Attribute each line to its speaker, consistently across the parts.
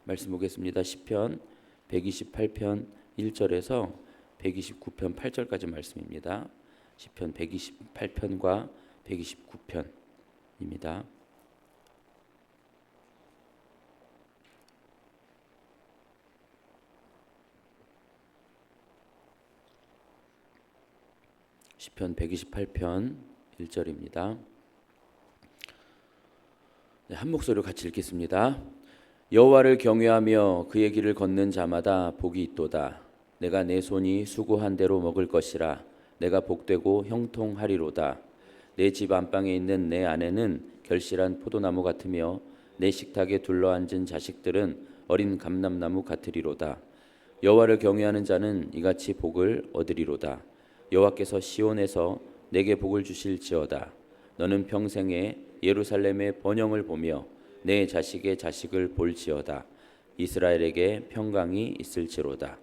Speaker 1: 말씀 보겠습니다. 시편 128편 1절에서 129편 8절까지 말씀입니다. 시편 128편과 129편입니다. 시편 128편 1절입니다. 한 목소리로 같이 읽겠습니다. 여호와를 경외하며 그의 길을 걷는 자마다 복이 있도다. 내가 내 손이 수고한 대로 먹을 것이라. 내가 복되고 형통하리로다. 내 집 안방에 있는 내 아내는 결실한 포도나무 같으며 내 식탁에 둘러앉은 자식들은 어린 감람나무 같으리로다. 여호와를 경외하는 자는 이같이 복을 얻으리로다. 여호와께서 시온에서 내게 복을 주실지어다. 너는 평생에 예루살렘의 번영을 보며 내 자식의 자식을 볼지어다. 이스라엘에게 평강이 있을지로다.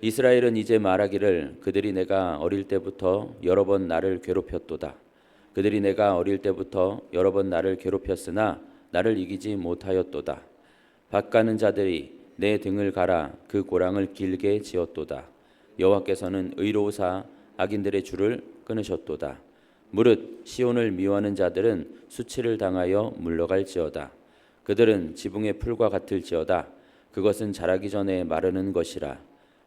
Speaker 1: 이스라엘은 이제 말하기를 그들이 내가 어릴 때부터 여러 번 나를 괴롭혔도다. 그들이 내가 어릴 때부터 여러 번 나를 괴롭혔으나 나를 이기지 못하였도다. 밭가는 자들이 내 등을 갈아 그 고랑을 길게 지었도다. 여호와께서는 의로우사 악인들의 줄을 끊으셨도다. 무릇 시온을 미워하는 자들은 수치를 당하여 물러갈지어다. 그들은 지붕의 풀과 같을지어다. 그것은 자라기 전에 마르는 것이라.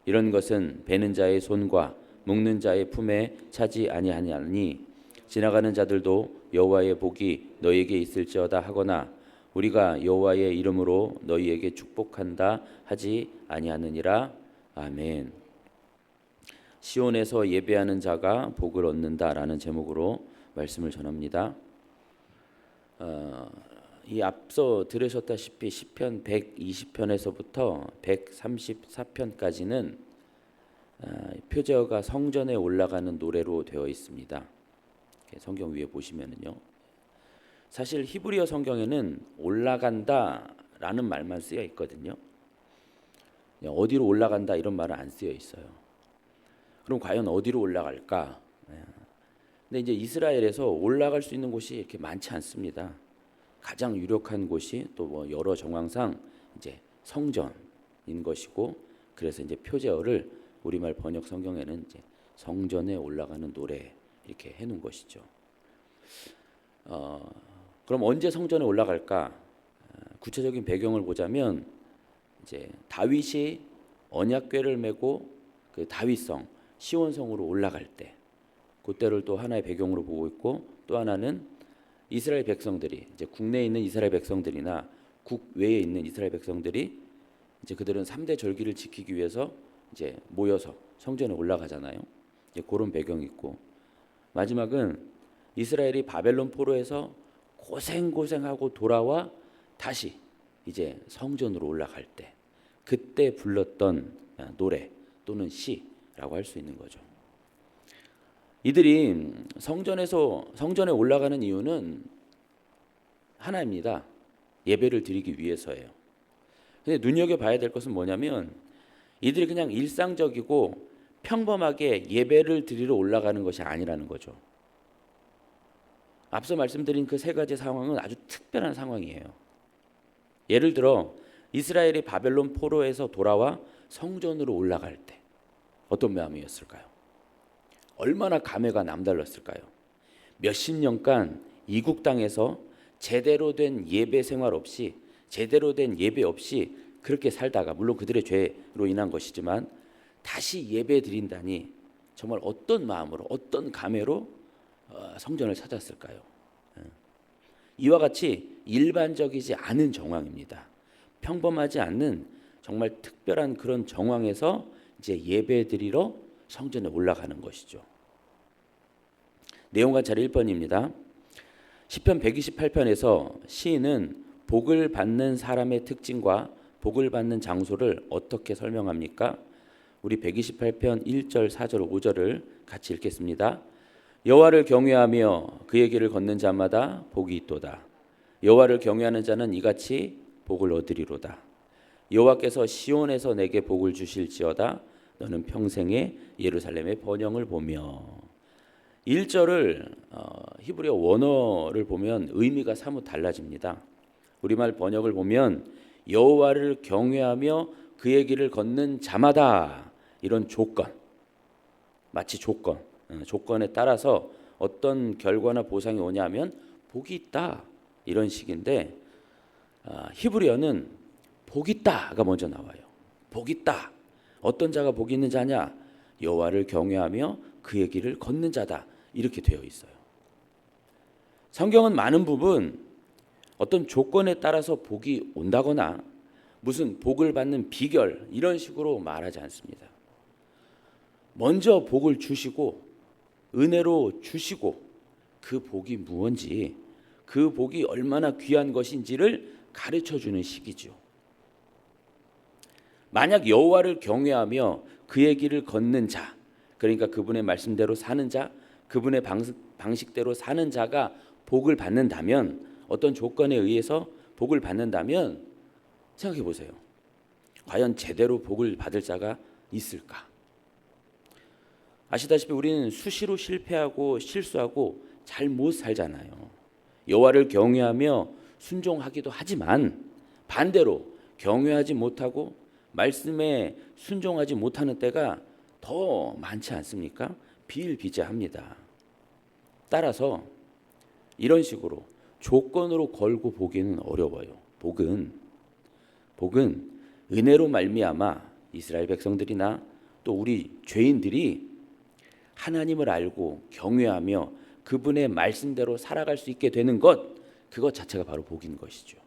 Speaker 1: 이런 것은 베는 자의 손과 묶는 자의 품에 차지 아니하니 지나가는 자들도 여호와의 복이 너희에게 있을지어다 하거나 우리가 여호와의 이름으로 너희에게 축복한다 하지 아니하느니라. 아멘. 시온에서 예배하는 자가 복을 얻는다라는 제목으로 말씀을 전합니다. 이 앞서 들으셨다시피 시편 120편에서부터 134편까지는 표제어가 성전에 올라가는 노래로 되어 있습니다. 성경 위에 보시면은요. 사실 히브리어 성경에는 올라간다라는 말만 쓰여 있거든요. 어디로 올라간다 이런 말은 안 쓰여 있어요. 그럼 과연 어디로 올라갈까? 근데 이제 이스라엘에서 올라갈 수 있는 곳이 이렇게 많지 않습니다. 가장 유력한 곳이 또 뭐 여러 정황상 이제 성전인 것이고, 그래서 이제 표제어를 우리말 번역 성경에는 이제 성전에 올라가는 노래 이렇게 해놓은 것이죠. 그럼 언제 성전에 올라갈까? 구체적인 배경을 보자면 이제 다윗이 언약궤를 메고 그 다윗성 시온성으로 올라갈 때, 그때를 또 하나의 배경으로 보고 있고, 또 하나는 이스라엘 백성들이 이제 국내에 있는 이스라엘 백성들이나 국외에 있는 이스라엘 백성들이 이제 그들은 3대 절기를 지키기 위해서 이제 모여서 성전에 올라가잖아요. 이제 그런 배경이 있고, 마지막은 이스라엘이 바벨론 포로에서 고생하고 돌아와 다시 이제 성전으로 올라갈 때 그때 불렀던 노래 또는 시라고 할 수 있는 거죠. 이들이 성전에 올라가는 이유는 하나입니다. 예배를 드리기 위해서예요. 근데 눈여겨봐야 될 것은 뭐냐면 이들이 그냥 일상적이고 평범하게 예배를 드리러 올라가는 것이 아니라는 거죠. 앞서 말씀드린 그 세 가지 상황은 아주 특별한 상황이에요. 예를 들어 이스라엘이 바벨론 포로에서 돌아와 성전으로 올라갈 때 어떤 마음이었을까요? 얼마나 감회가 남달랐을까요? 몇십 년간 이국 땅에서 제대로 된 예배 생활 없이, 제대로 된 예배 없이 그렇게 살다가, 물론 그들의 죄로 인한 것이지만 다시 예배 드린다니 정말 어떤 마음으로, 어떤 감회로 성전을 찾았을까요? 이와 같이 일반적이지 않은 정황입니다. 평범하지 않는 정말 특별한 그런 정황에서 이제 예배 드리러 성전에 올라가는 것이죠. 내용 관찰 1번입니다. 시편 128편에서 시인은 복을 받는 사람의 특징과 복을 받는 장소를 어떻게 설명합니까? 우리 128편 1절, 4절, 5절을 같이 읽겠습니다. 여호와를 경외하며 그의 길을 걷는 자마다 복이 있도다. 여호와를 경외하는 자는 이같이 복을 얻으리로다. 여호와께서 시온에서 내게 복을 주실지어다. 너는 평생에 예루살렘의 번영을 보며. 1절을 히브리어 원어를 보면 의미가 사뭇 달라집니다. 우리말 번역을 보면 여호와를 경외하며 그의 길을 걷는 자마다. 이런 조건, 마치 조건에 따라서 어떤 결과나 보상이 오냐면 복이 있다, 이런 식인데, 히브리어는 복이 있다가 먼저 나와요. 복이 있다. 어떤 자가 복이 있는 자냐? 여호와를 경외하며 그의 길을 걷는 자다, 이렇게 되어 있어요. 성경은 많은 부분 어떤 조건에 따라서 복이 온다거나 무슨 복을 받는 비결, 이런 식으로 말하지 않습니다. 먼저 복을 주시고 은혜로 주시고 그 복이 무언지, 그 복이 얼마나 귀한 것인지를 가르쳐주는 시기죠. 만약 여호와를 경외하며 그의 길을 걷는 자, 그러니까 그분의 말씀대로 사는 자, 그분의 방식대로 사는 자가 복을 받는다면, 어떤 조건에 의해서 복을 받는다면 생각해 보세요. 과연 제대로 복을 받을 자가 있을까? 아시다시피 우리는 수시로 실패하고 실수하고 잘 못 살잖아요. 여호와를 경외하며 순종하기도 하지만 반대로 경외하지 못하고 말씀에 순종하지 못하는 때가 더 많지 않습니까? 비일비재합니다. 따라서 이런 식으로 조건으로 걸고 보기는 어려워요. 복은 은혜로 말미암아 이스라엘 백성들이나 또 우리 죄인들이 하나님을 알고 경외하며 그분의 말씀대로 살아갈 수 있게 되는 것, 그것 자체가 바로 복인 것이죠.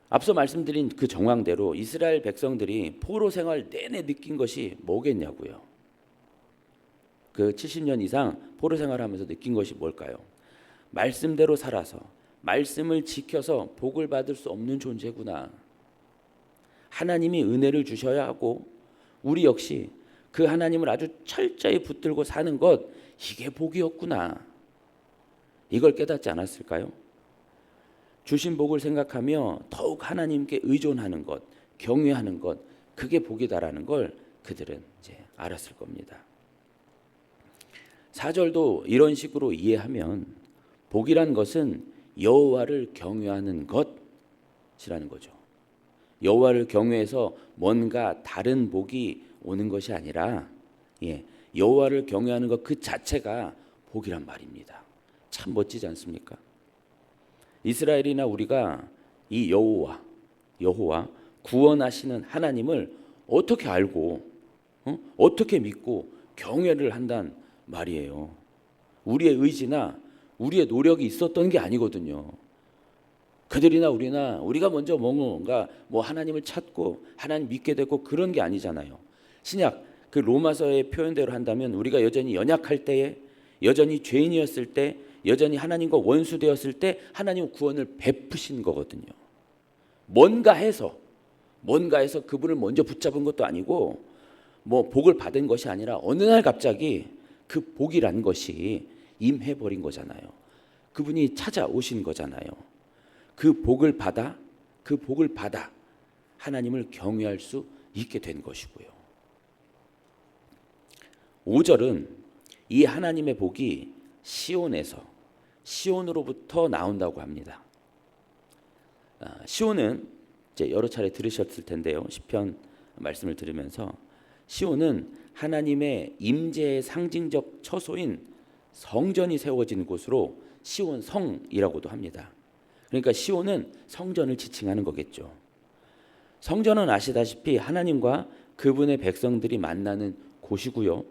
Speaker 1: 앞서 말씀드린 그 정황대로 이스라엘 백성들이 포로 생활 내내 느낀 것이 뭐겠냐고요. 그 70년 이상 포로 생활하면서 느낀 것이 뭘까요? 말씀대로 살아서 말씀을 지켜서 복을 받을 수 없는 존재구나. 하나님이 은혜를 주셔야 하고 우리 역시 그 하나님을 아주 철저히 붙들고 사는 것, 이게 복이었구나. 이걸 깨닫지 않았을까요? 주신 복을 생각하며 더욱 하나님께 의존하는 것, 경외하는 것, 그게 복이다라는 걸 그들은 이제 알았을 겁니다. 4절도 이런 식으로 이해하면 복이란 것은 여호와를 경외하는 것이라는 거죠. 여호와를 경외해서 뭔가 다른 복이 오는 것이 아니라 여호와를 경외하는 것 그 자체가 복이란 말입니다. 참 멋지지 않습니까? 이스라엘이나 우리가 이 여호와 구원하시는 하나님을 어떻게 알고 어떻게 믿고 경외를 한단 말이에요. 우리의 의지나 우리의 노력이 있었던 게 아니거든요. 그들이나 우리가 먼저 뭔가 하나님을 찾고 하나님 믿게 되고 그런 게 아니잖아요. 신약 그 로마서의 표현대로 한다면 우리가 여전히 연약할 때에, 여전히 죄인이었을 때, 여전히 하나님과 원수되었을 때 하나님 구원을 베푸신 거거든요. 뭔가 해서 그분을 먼저 붙잡은 것도 아니고 복을 받은 것이 아니라 어느 날 갑자기 그 복이란 것이 임해버린 거잖아요. 그분이 찾아오신 거잖아요. 그 복을 받아 하나님을 경외할 수 있게 된 것이고요. 5절은 이 하나님의 복이 시온으로부터 나온다고 합니다. 시온은 이제 여러 차례 들으셨을 텐데요. 시편 말씀을 들으면서 시온은 하나님의 임재의 상징적 처소인 성전이 세워진 곳으로 시온 성이라고도 합니다. 그러니까 시온은 성전을 지칭하는 거겠죠. 성전은 아시다시피 하나님과 그분의 백성들이 만나는 곳이고요.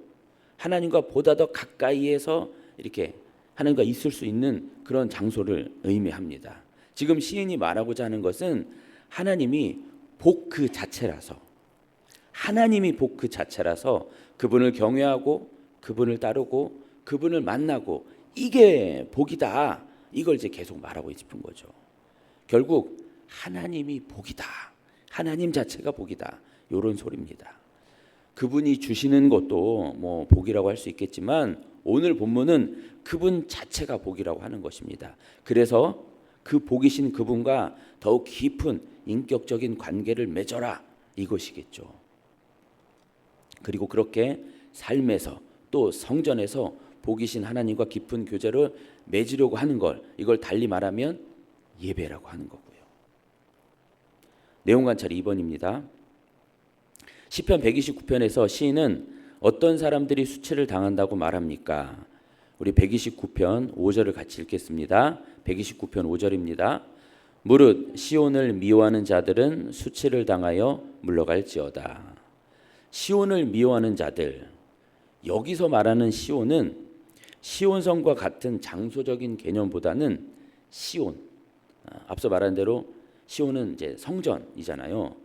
Speaker 1: 하나님과 보다 더 가까이에서 이렇게 하나님과 있을 수 있는 그런 장소를 의미합니다. 지금 시인이 말하고자 하는 것은 하나님이 복 그 자체라서 그분을 경외하고 그분을 따르고 그분을 만나고 이게 복이다. 이걸 이제 계속 말하고 싶은 거죠. 결국 하나님이 복이다. 하나님 자체가 복이다. 이런 소리입니다. 그분이 주시는 것도 복이라고 할 수 있겠지만 오늘 본문은 그분 자체가 복이라고 하는 것입니다. 그래서 그 복이신 그분과 더욱 깊은 인격적인 관계를 맺어라, 이것이겠죠. 그리고 그렇게 삶에서 또 성전에서 복이신 하나님과 깊은 교제를 맺으려고 하는 걸, 이걸 달리 말하면 예배라고 하는 거고요. 내용 관찰 2번입니다. 시편 129편에서 시인은 어떤 사람들이 수치를 당한다고 말합니까? 우리 129편 5절을 같이 읽겠습니다. 129편 5절입니다. 무릇 시온을 미워하는 자들은 수치를 당하여 물러갈지어다. 시온을 미워하는 자들, 여기서 말하는 시온은 시온성과 같은 장소적인 개념보다는 시온, 앞서 말한 대로 시온은 이제 성전이잖아요.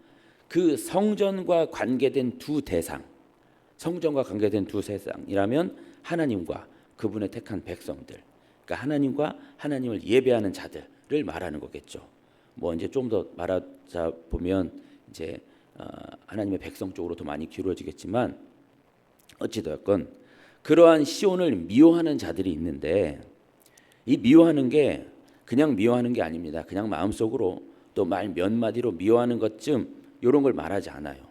Speaker 1: 그 성전과 관계된 두 대상, 성전과 관계된 두 대상이라면 하나님과 그분의 택한 백성들, 그러니까 하나님과 하나님을 예배하는 자들을 말하는 거겠죠. 뭐 이제 좀 더 말하자 보면 이제 하나님의 백성 쪽으로 더 많이 기울어지겠지만 어찌되었건 그러한 시온을 미워하는 자들이 있는데 이 미워하는 게 그냥 미워하는 게 아닙니다. 그냥 마음속으로 또 말 몇 마디로 미워하는 것쯤 이런 걸 말하지 않아요.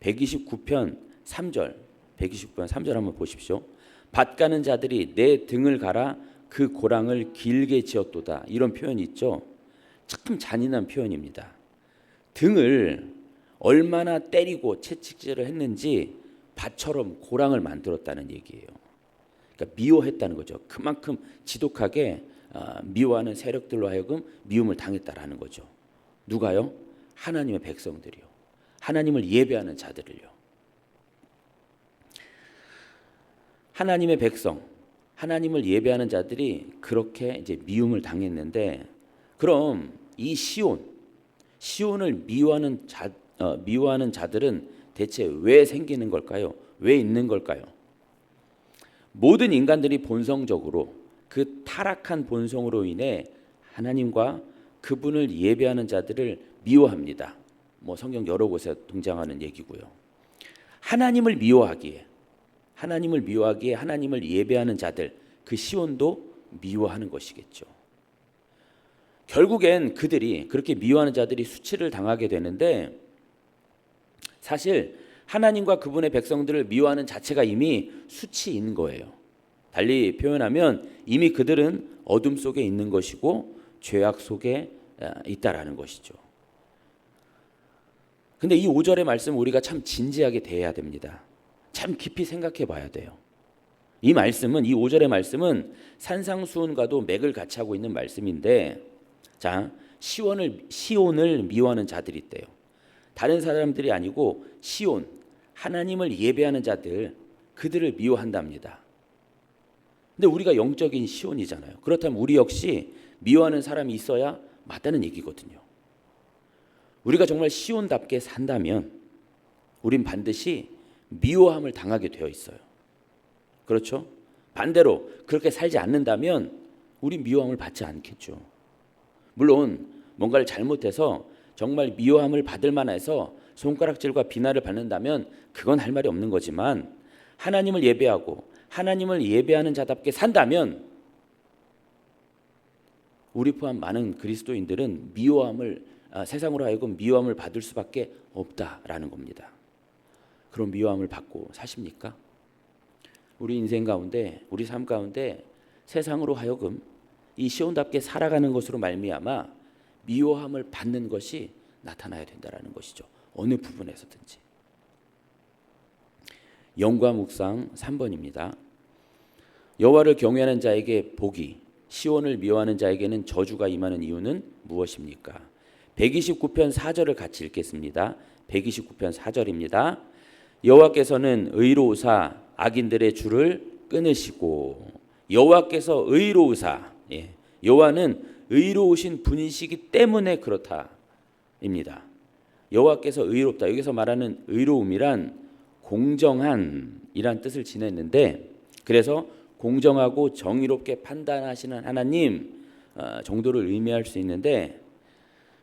Speaker 1: 129편 3절, 129편 3절 한번 보십시오. 밭 가는 자들이 내 등을 갈아 그 고랑을 길게 지었도다. 이런 표현이 있죠. 참 잔인한 표현입니다. 등을 얼마나 때리고 채찍질을 했는지 밭처럼 고랑을 만들었다는 얘기예요. 그러니까 미워했다는 거죠. 그만큼 지독하게 미워하는 세력들로 하여금 미움을 당했다라는 거죠. 누가요? 하나님의 백성들이요. 하나님을 예배하는 자들을요. 하나님의 백성, 하나님을 예배하는 자들이 그렇게 이제 미움을 당했는데, 그럼 이 시온을 미워하는 자들은 대체 왜 생기는 걸까요? 왜 있는 걸까요? 모든 인간들이 본성적으로 그 타락한 본성으로 인해 하나님과 그분을 예배하는 자들을 미워합니다. 뭐 성경 여러 곳에 등장하는 얘기고요. 하나님을 미워하기에 하나님을 예배하는 자들, 그 시온도 미워하는 것이겠죠. 결국엔 그들이 그렇게 미워하는 자들이 수치를 당하게 되는데, 사실 하나님과 그분의 백성들을 미워하는 자체가 이미 수치인 거예요. 달리 표현하면 이미 그들은 어둠 속에 있는 것이고 죄악 속에 있다라는 것이죠. 근데 이 5절의 말씀 우리가 참 진지하게 대해야 됩니다. 참 깊이 생각해 봐야 돼요. 이 5절의 말씀은 산상수훈과도 맥을 같이 하고 있는 말씀인데, 자, 시온을 미워하는 자들이 있대요. 다른 사람들이 아니고 시온, 하나님을 예배하는 자들, 그들을 미워한답니다. 근데 우리가 영적인 시온이잖아요. 그렇다면 우리 역시 미워하는 사람이 있어야 맞다는 얘기거든요. 우리가 정말 시온답게 산다면 우린 반드시 미워함을 당하게 되어 있어요. 그렇죠? 반대로 그렇게 살지 않는다면 우린 미워함을 받지 않겠죠. 물론 뭔가를 잘못해서 정말 미워함을 받을 만해서 손가락질과 비난을 받는다면 그건 할 말이 없는 거지만, 하나님을 예배하고 하나님을 예배하는 자답게 산다면 우리 포함 많은 그리스도인들은 세상으로 하여금 미워함을 받을 수밖에 없다라는 겁니다. 그럼 미워함을 받고 사십니까? 우리 인생 가운데, 우리 삶 가운데 세상으로 하여금 이 시온답게 살아가는 것으로 말미암아 미워함을 받는 것이 나타나야 된다라는 것이죠. 어느 부분에서든지. 영과 묵상 3번입니다. 여호와를 경외하는 자에게 복이, 시온을 미워하는 자에게는 저주가 임하는 이유는 무엇입니까? 129편 4절을 같이 읽겠습니다. 129편 4절입니다. 여호와께서는 의로우사 악인들의 줄을 끊으시고, 여호와께서 의로우사, 여호와는 의로우신 분이시기 때문에 그렇다입니다. 여호와께서 의롭다, 여기서 말하는 의로움이란 공정한이란 뜻을 지냈는데, 그래서 공정하고 정의롭게 판단하시는 하나님 정도를 의미할 수 있는데,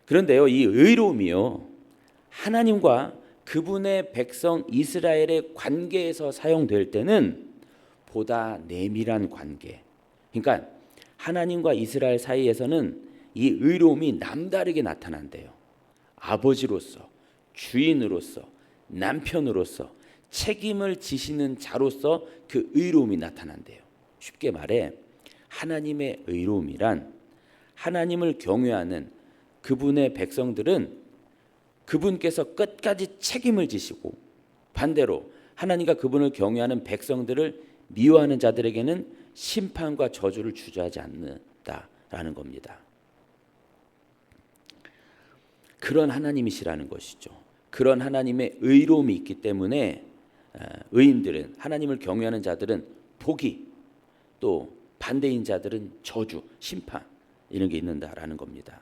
Speaker 1: 그런데요, 이 의로움이요, 하나님과 그분의 백성 이스라엘의 관계에서 사용될 때는 보다 내밀한 관계, 그러니까 하나님과 이스라엘 사이에서는 이 의로움이 남다르게 나타난대요. 아버지로서, 주인으로서, 남편으로서, 책임을 지시는 자로서 그 의로움이 나타난대요. 쉽게 말해 하나님의 의로움이란, 하나님을 경외하는 그분의 백성들은 그분께서 끝까지 책임을 지시고, 반대로 하나님과 그분을 경외하는 백성들을 미워하는 자들에게는 심판과 저주를 주저하지 않는다라는 겁니다. 그런 하나님이시라는 것이죠. 그런 하나님의 의로움이 있기 때문에 의인들은, 하나님을 경외하는 자들은 복이, 또 반대인 자들은 저주, 심판, 이런 게 있는다라는 겁니다.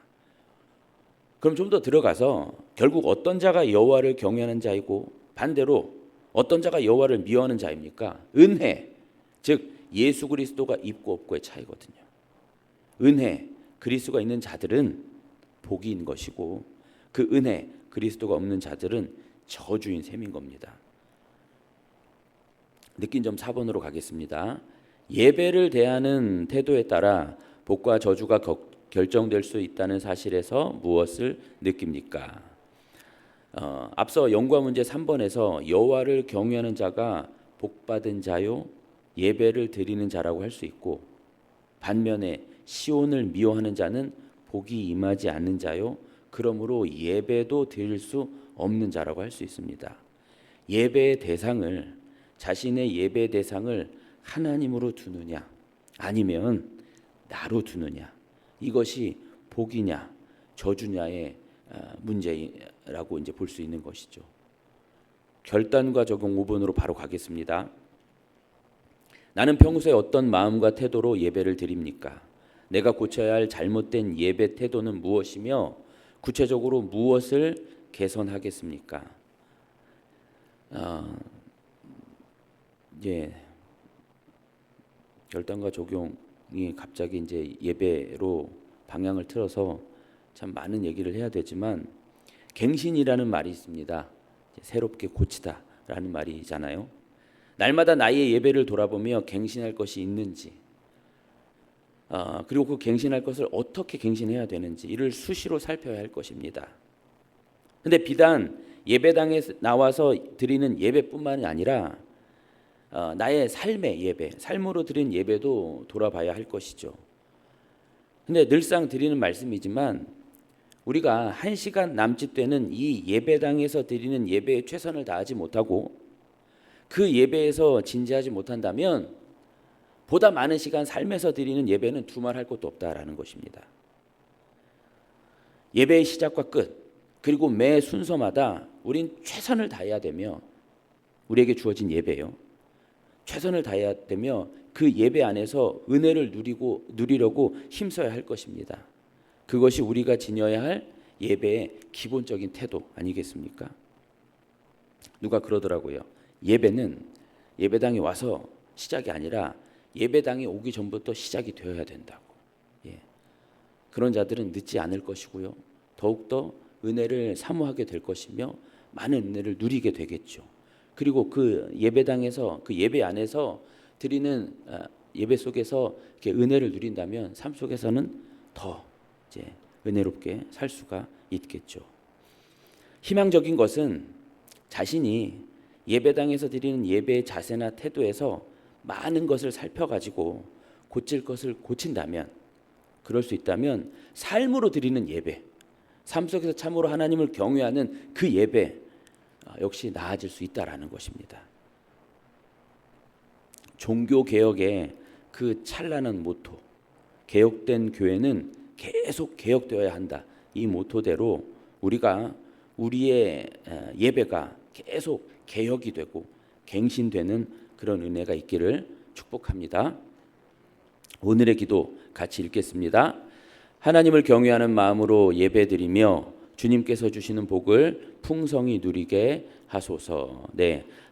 Speaker 1: 그럼 좀 더 들어가서 결국 어떤 자가 여호와를 경외하는 자이고 반대로 어떤 자가 여호와를 미워하는 자입니까? 은혜, 즉 예수 그리스도가 있고 없고의 차이거든요. 은혜, 그리스도가 있는 자들은 복인 것이고, 그 은혜, 그리스도가 없는 자들은 저주인 셈인 겁니다. 느낀 점 4번으로 가겠습니다. 예배를 대하는 태도에 따라 복과 저주가 결정될 수 있다는 사실에서 무엇을 느낍니까? 앞서 연구와 문제 3번에서 여호와를 경외하는 자가 복받은 자요 예배를 드리는 자라고 할 수 있고, 반면에 시온을 미워하는 자는 복이 임하지 않는 자요 그러므로 예배도 드릴 수 없는 자라고 할 수 있습니다. 예배의 대상을, 자신의 예배 대상을 하나님으로 두느냐 아니면 나로 두느냐, 이것이 복이냐 저주냐의 문제라고 이제 볼 수 있는 것이죠. 결단과 적용 5번으로 바로 가겠습니다. 나는 평소에 어떤 마음과 태도로 예배를 드립니까? 내가 고쳐야 할 잘못된 예배 태도는 무엇이며 구체적으로 무엇을 개선하겠습니까? 결단과 적용이 갑자기 이제 예배로 방향을 틀어서 참 많은 얘기를 해야 되지만, 갱신이라는 말이 있습니다. 새롭게 고치다라는 말이잖아요. 날마다 나의 예배를 돌아보며 갱신할 것이 있는지, 그리고 그 갱신할 것을 어떻게 갱신해야 되는지 이를 수시로 살펴야 할 것입니다. 근데 비단 예배당에 나와서 드리는 예배뿐만이 아니라 나의 삶의 예배, 삶으로 드린 예배도 돌아봐야 할 것이죠. 근데 늘상 드리는 말씀이지만 우리가 1시간 남짓되는 이 예배당에서 드리는 예배에 최선을 다하지 못하고 그 예배에서 진지하지 못한다면 보다 많은 시간 삶에서 드리는 예배는 두말할 것도 없다라는 것입니다. 예배의 시작과 끝, 그리고 매 순서마다 우린 최선을 다해야 되며, 우리에게 주어진 예배요, 최선을 다해야 되며 그 예배 안에서 은혜를 누리려고 힘써야 할 것입니다. 그것이 우리가 지녀야 할 예배의 기본적인 태도 아니겠습니까? 누가 그러더라고요. 예배는 예배당에 와서 시작이 아니라 예배당에 오기 전부터 시작이 되어야 된다고. 그런 자들은 늦지 않을 것이고요, 더욱더 은혜를 사모하게 될 것이며 많은 은혜를 누리게 되겠죠. 그리고 그 예배당에서, 그 예배 안에서 드리는 예배 속에서 이렇게 은혜를 누린다면 삶 속에서는 더 이제 은혜롭게 살 수가 있겠죠. 희망적인 것은 자신이 예배당에서 드리는 예배의 자세나 태도에서 많은 것을 살펴가지고 고칠 것을 고친다면, 그럴 수 있다면 삶으로 드리는 예배, 삶 속에서 참으로 하나님을 경외하는 그 예배 역시 나아질 수 있다라는 것입니다. 종교개혁의 그 찬란한 모토, 개혁된 교회는 계속 개혁되어야 한다, 이 모토대로 우리가 우리의 예배가 계속 개혁이 되고 갱신되는 그런 은혜가 있기를 축복합니다. 오늘의 기도 같이 읽겠습니다. 하나님을 경외하는 마음으로 예배드리며 주님께서 주시는 복을 풍성히 누리게 하소서. 네,